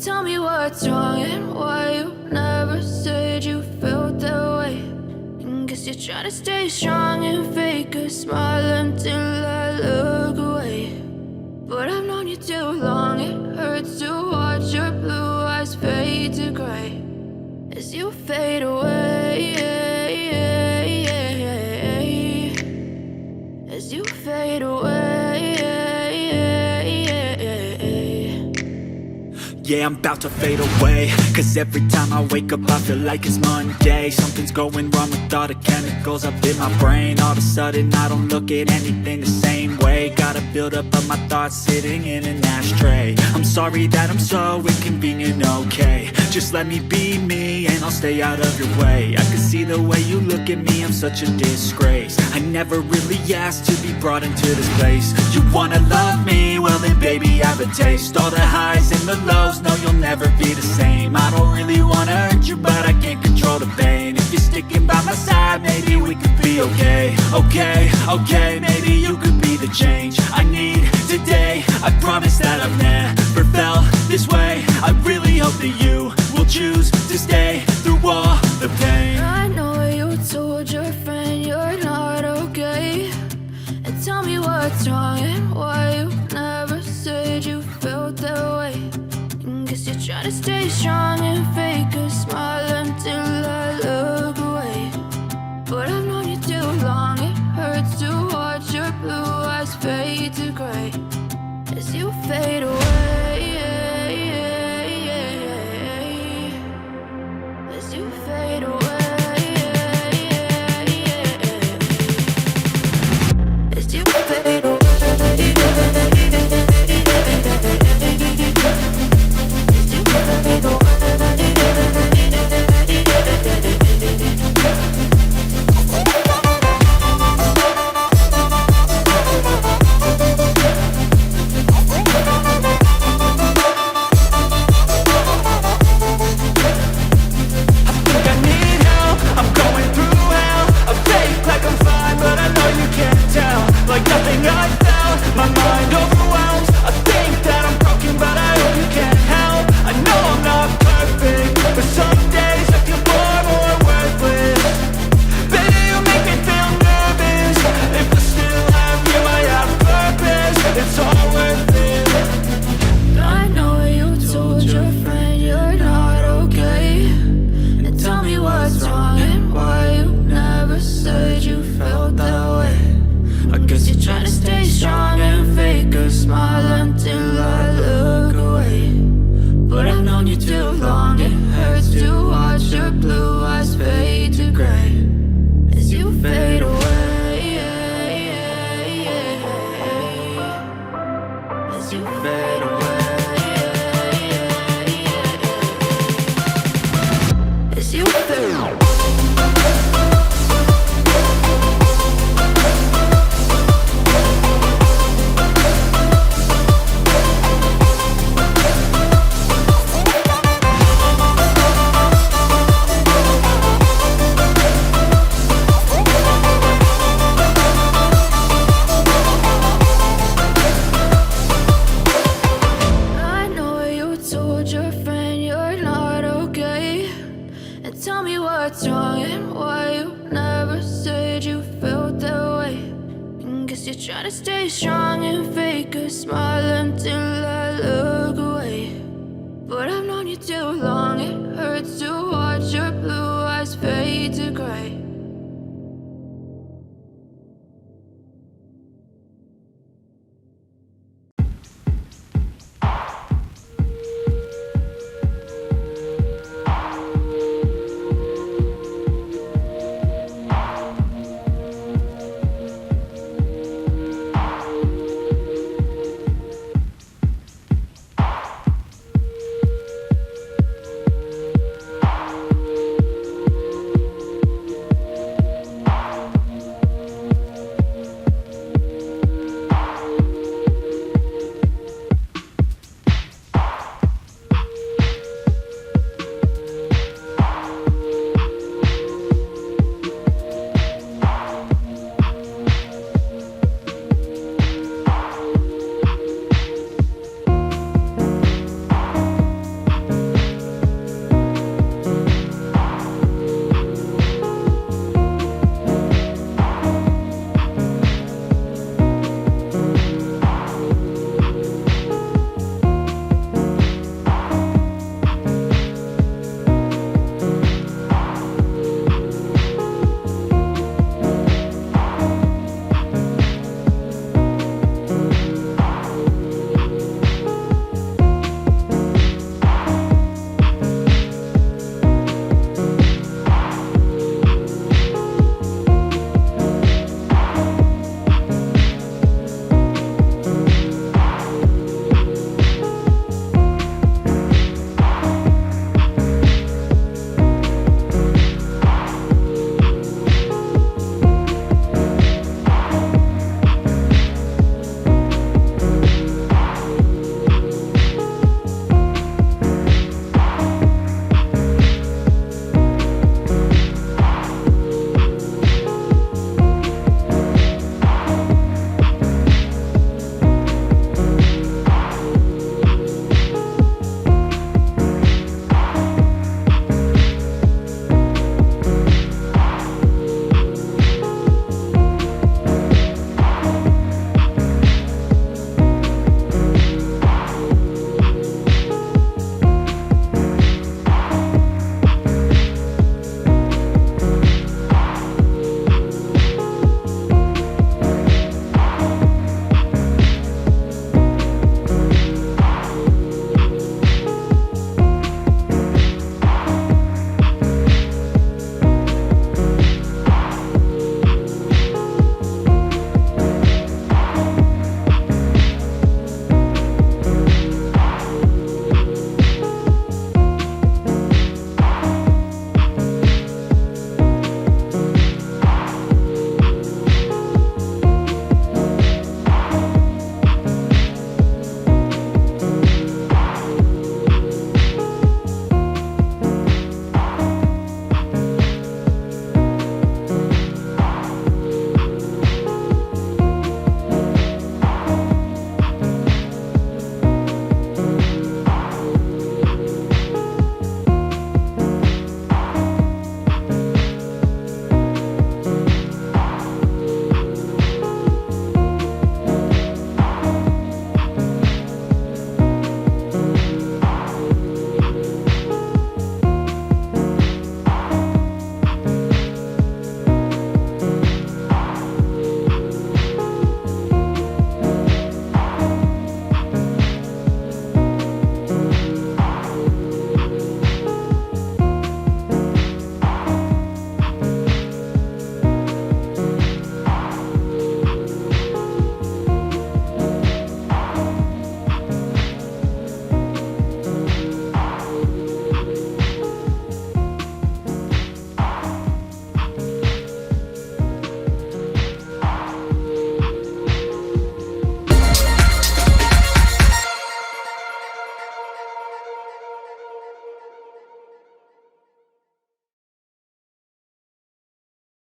Tell me what's wrong and why you never said you felt that way. And guess you're trying to stay strong and fake a smile until I look away. But I've known you too long, it hurts to watch your blue eyes fade to gray as you fade away, as you fade away. Yeah, I'm about to fade away, cause every time I wake up I feel like it's Monday. Something's going wrong with all the chemicals up in my brain. All of a sudden I don't look at anything the same way. Gotta build up of my thoughts sitting in an ashtray. I'm sorry that I'm so inconvenient, okay. Just let me be me and I'll stay out of your way. I can see the way you look at me, I'm such a disgrace. I never really asked to be brought into this place. You wanna love me? Well then baby, have a taste. All the highs and the lows, no, you'll never be the same. I don't really wanna hurt you, but I can't control the pain. If you're sticking by my side, maybe we could be okay. Okay, maybe you could be the change I need today. I promise that I've never felt this way. I really hope that you will choose to stay through all the pain. I know you told your friend you're not okay. And tell me what's wrong and why you never said you felt that way. Guess you're trying to stay strong and fake a smile until I look away. But I've known you too long, it hurts to watch your blue eyes fade to gray as you fade away, as you fade away, as you fade away. Try to stay strong and fake a smile until I look away. But I've known you too long, it hurts to watch your blue eyes fade to gray